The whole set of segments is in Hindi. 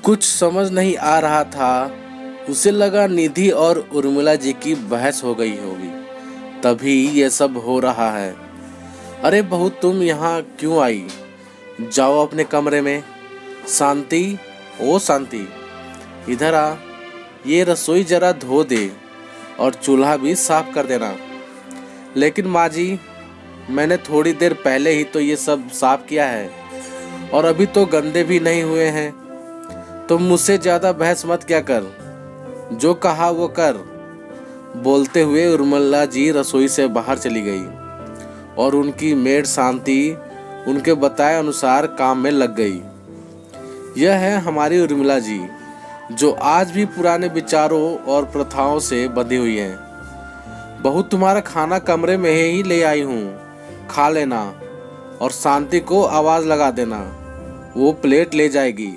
कुछ समझ नहीं आ रहा था। उसे लगा निधि और उर्मिला जी की बहस हो गई होगी, तभी ये सब हो रहा है। अरे बहू, तुम यहाँ क्यों आई? जाओ अपने कमरे में। शांति, ओ शांति, इधर आ। ये रसोई जरा धो दे और चूल्हा भी साफ कर देना। लेकिन माँ जी, मैंने थोड़ी देर पहले ही तो ये सब साफ किया है और अभी तो गंदे भी नहीं हुए हैं। तुम मुझसे ज़्यादा बहस मत क्या कर, जो कहा वो कर। बोलते हुए उर्मिला जी रसोई से बाहर चली गई और उनकी मेड शांति उनके बताए अनुसार काम में लग गई। यह है हमारी उर्मिला जी, जो आज भी पुराने विचारों और प्रथाओं से बंधी हुई है। बहू, तुम्हारा खाना कमरे में ही ले आई हूँ, खा लेना और शांति को आवाज़ लगा देना, वो प्लेट ले जाएगी।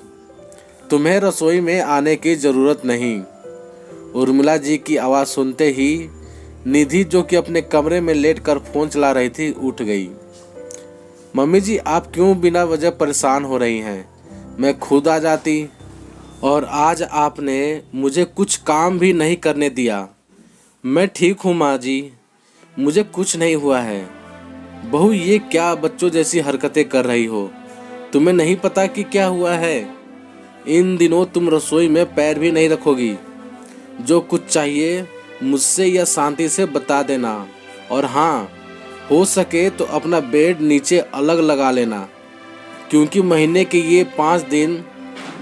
तुम्हें रसोई में आने की ज़रूरत नहीं। उर्मिला जी की आवाज़ सुनते ही निधि, जो कि अपने कमरे में लेटकर फ़ोन चला रही थी, उठ गई। मम्मी जी, आप क्यों बिना वजह परेशान हो रही हैं? मैं खुद आ जाती। और आज आपने मुझे कुछ काम भी नहीं करने दिया। मैं ठीक हूँ माँ जी, मुझे कुछ नहीं हुआ है। बहू, ये क्या बच्चों जैसी हरकतें कर रही हो? तुम्हें नहीं पता कि क्या हुआ है? इन दिनों तुम रसोई में पैर भी नहीं रखोगी। जो कुछ चाहिए मुझसे या शांति से बता देना। और हाँ, हो सके तो अपना बेड नीचे अलग लगा लेना, क्योंकि महीने के ये 5 दिन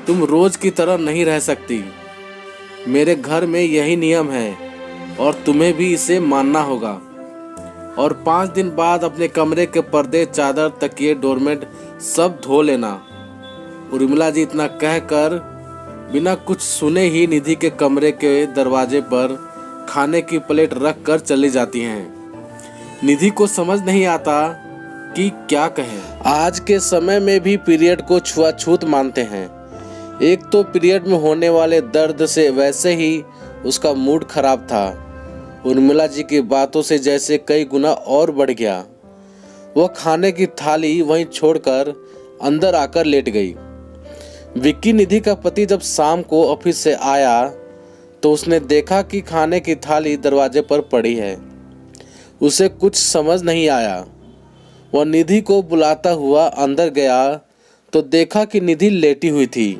तुम रोज की तरह नहीं रह सकती। मेरे घर में यही नियम है और तुम्हें भी इसे मानना होगा। और 5 दिन बाद अपने कमरे के पर्दे, चादर, तकिए, डोरमेट सब धो लेना। उर्मिला जी इतना कहकर बिना कुछ सुने ही निधि के कमरे के दरवाजे पर खाने की प्लेट रख कर चली जाती हैं। निधि को समझ नहीं आता कि क्या कहे। आज के समय में भी पीरियड को छुआछूत मानते हैं। एक तो पीरियड में होने वाले दर्द से वैसे ही उसका मूड खराब था। उर्मिला जी की बातों से जैसे कई गुना और बढ़ गया। वह खाने की थाली वहीं छोड़कर अंदर आकर लेट गई। विक्की, निधि का पति, जब शाम को ऑफिस से आया तो उसने देखा कि खाने की थाली दरवाजे पर पड़ी है। उसे कुछ समझ नहीं आया। वह निधि को बुलाता हुआ अंदर गया तो देखा कि निधि लेटी हुई थी।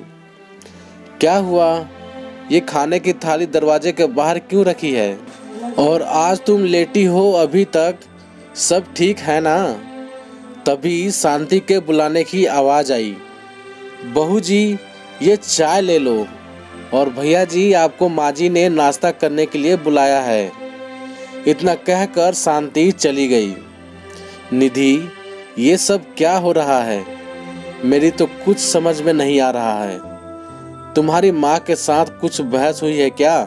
क्या हुआ? ये खाने की थाली दरवाजे के बाहर क्यों रखी है? और आज तुम लेटी हो, अभी तक सब ठीक है ना? तभी शांति के बुलाने की आवाज़ आई। बहू जी, ये चाय ले लो। और भैया जी, आपको माँ जी ने नाश्ता करने के लिए बुलाया है। इतना कहकर शांति चली गई। निधि, ये सब क्या हो रहा है? मेरी तो कुछ समझ में नहीं आ रहा है। तुम्हारी माँ के साथ कुछ बहस हुई है क्या?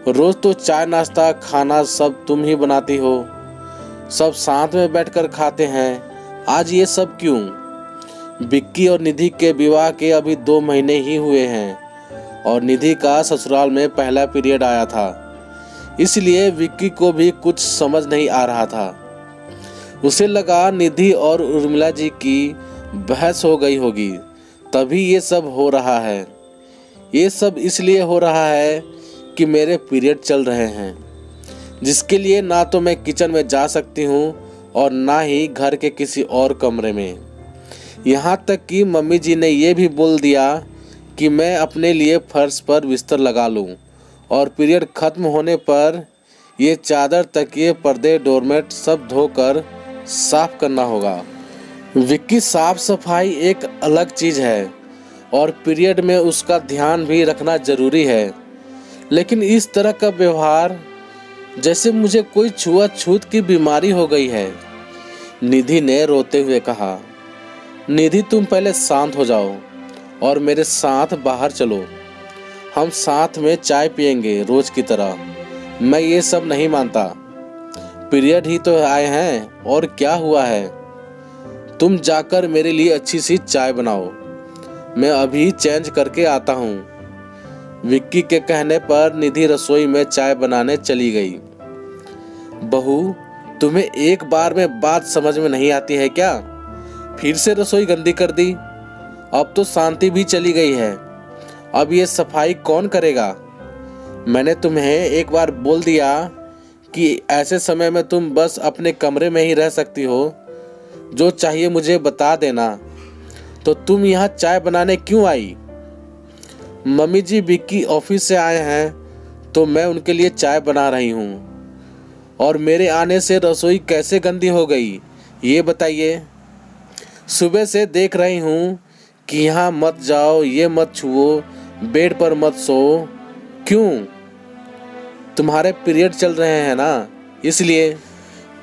रोज तो चाय, नाश्ता, खाना सब तुम ही बनाती हो, सब साथ में बैठकर खाते हैं। आज ये सब क्यों? विक्की और निधि के विवाह के अभी 2 महीने ही हुए हैं और निधि का ससुराल में पहला पीरियड आया था, इसलिए विक्की को भी कुछ समझ नहीं आ रहा था। उसे लगा निधि और उर्मिला जी की बहस हो गई होगी, तभी ये सब हो रहा है। ये सब इसलिए हो रहा है कि मेरे पीरियड चल रहे हैं, जिसके लिए ना तो मैं किचन में जा सकती हूँ और ना ही घर के किसी और कमरे में। यहाँ तक कि मम्मी जी ने ये भी बोल दिया कि मैं अपने लिए फर्श पर बिस्तर लगा लूँ और पीरियड खत्म होने पर ये चादर, तकिए, पर्दे, डोरमेट सब धोकर साफ करना होगा। विक्की, साफ सफाई एक अलग चीज़ है और पीरियड में उसका ध्यान भी रखना ज़रूरी है, लेकिन इस तरह का व्यवहार जैसे मुझे कोई छुआछूत की बीमारी हो गई है। निधि ने रोते हुए कहा। निधि, तुम पहले शांत हो जाओ और मेरे साथ बाहर चलो। हम साथ में चाय पियेंगे रोज की तरह। मैं ये सब नहीं मानता। पीरियड ही तो आए हैं और क्या हुआ है? तुम जाकर मेरे लिए अच्छी सी चाय बनाओ, मैं अभी चेंज करके आता हूँ। विक्की के कहने पर निधि रसोई में चाय बनाने चली गई। बहू, तुम्हें एक बार में बात समझ में नहीं आती है क्या? फिर से रसोई गंदी कर दी। अब तो शांति भी चली गई है, अब ये सफाई कौन करेगा? मैंने तुम्हें एक बार बोल दिया कि ऐसे समय में तुम बस अपने कमरे में ही रह सकती हो। जो चाहिए मुझे बता देना। तो तुम यहाँ चाय बनाने क्यों आई? मम्मी जी विक्की ऑफिस से आए हैं तो मैं उनके लिए चाय बना रही हूँ। और मेरे आने से रसोई कैसे गंदी हो गई ये बताइए। सुबह से देख रही हूँ कि यहाँ मत जाओ, ये मत छुओ, बेड पर मत सो। क्यों? तुम्हारे पीरियड चल रहे हैं ना, इसलिए।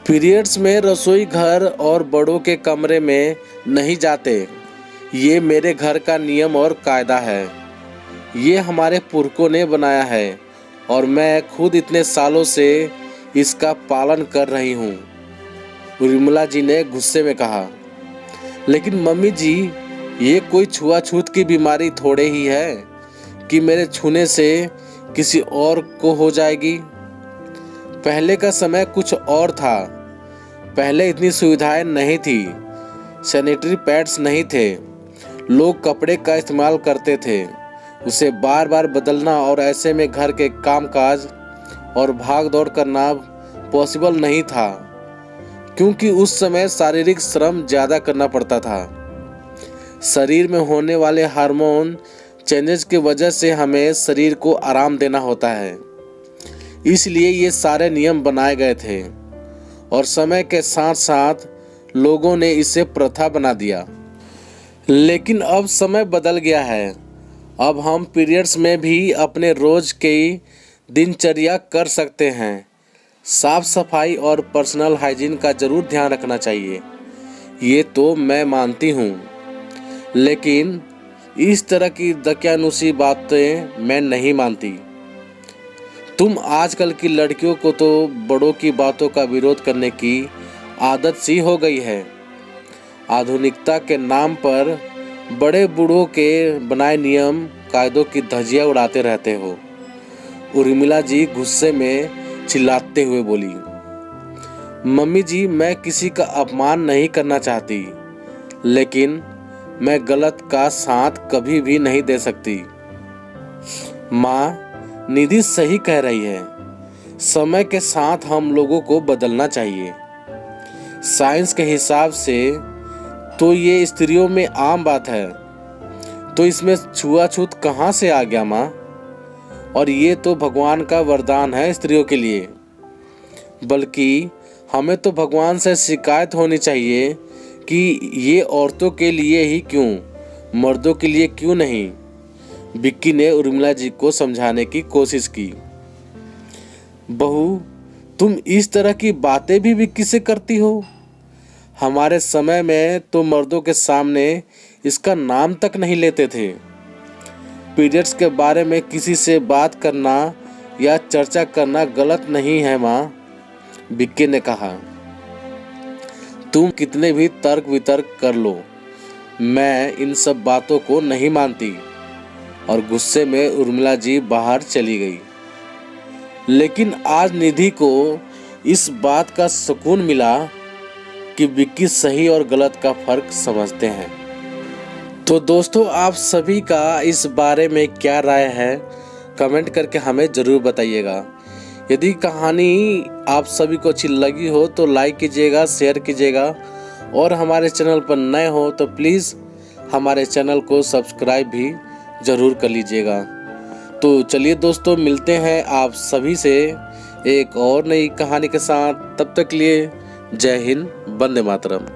पीरियड्स में रसोई घर और बड़ों के कमरे में नहीं जाते। ये मेरे घर का नियम और कायदा है। ये हमारे पुरखों ने बनाया है और मैं खुद इतने सालों से इसका पालन कर रही हूँ, उर्मिला जी ने गुस्से में कहा। लेकिन मम्मी जी, ये कोई छुआछूत की बीमारी थोड़े ही है कि मेरे छूने से किसी और को हो जाएगी। पहले का समय कुछ और था। पहले इतनी सुविधाएं नहीं थी, सैनिटरी पैड्स नहीं थे, लोग कपड़े का इस्तेमाल करते थे, उसे बार बार बदलना और ऐसे में घर के कामकाज और भाग दौड़ करना पॉसिबल नहीं था, क्योंकि उस समय शारीरिक श्रम ज़्यादा करना पड़ता था। शरीर में होने वाले हार्मोन चेंजेस की वजह से हमें शरीर को आराम देना होता है, इसलिए ये सारे नियम बनाए गए थे और समय के साथ साथ लोगों ने इसे प्रथा बना दिया। लेकिन अब समय बदल गया है। अब हम पीरियड्स में भी अपने रोज की दिनचर्या कर सकते हैं। साफ सफाई और पर्सनल हाइजीन का जरूर ध्यान रखना चाहिए, ये तो मैं मानती हूँ, लेकिन इस तरह की दकियानुसी बातें मैं नहीं मानती। तुम आजकल की लड़कियों को तो बड़ों की बातों का विरोध करने की आदत सी हो गई है। आधुनिकता के नाम पर बड़े बूढ़ों के बनाए नियम कायदों की धज्जियां उड़ाते रहते हो, उर्मिला जी गुस्से में चिल्लाते हुए बोली। मम्मी जी, मैं किसी का अपमान नहीं करना चाहती, लेकिन मैं गलत का साथ कभी भी नहीं दे सकती। माँ, निधि सही कह रही है। समय के साथ हम लोगों को बदलना चाहिए। साइंस के हिसाब से तो ये स्त्रियों में आम बात है, तो इसमें छुआछूत कहाँ से आ गया माँ? और ये तो भगवान का वरदान है स्त्रियों के लिए। बल्कि हमें तो भगवान से शिकायत होनी चाहिए कि ये औरतों के लिए ही क्यों, मर्दों के लिए क्यों नहीं। विक्की ने उर्मिला जी को समझाने की कोशिश की। बहू, तुम इस तरह की बातें भी विक्की से करती हो? हमारे समय में तो मर्दों के सामने इसका नाम तक नहीं लेते थे। पीरियड्स के बारे में किसी से बात करना या चर्चा करना गलत नहीं है माँ, विक्की ने कहा। तुम कितने भी तर्क वितर्क कर लो, मैं इन सब बातों को नहीं मानती। और गुस्से में उर्मिला जी बाहर चली गई। लेकिन आज निधि को इस बात का सुकून मिला कि विक्की सही और गलत का फर्क समझते हैं। तो दोस्तों, आप सभी का इस बारे में क्या राय है, कमेंट करके हमें ज़रूर बताइएगा। यदि कहानी आप सभी को अच्छी लगी हो तो लाइक कीजिएगा, शेयर कीजिएगा, और हमारे चैनल पर नए हो तो प्लीज़ हमारे चैनल को सब्सक्राइब भी ज़रूर कर लीजिएगा। तो चलिए दोस्तों, मिलते हैं आप सभी से एक और नई कहानी के साथ। तब तक के लिए जय हिंद, वंदे मातरम।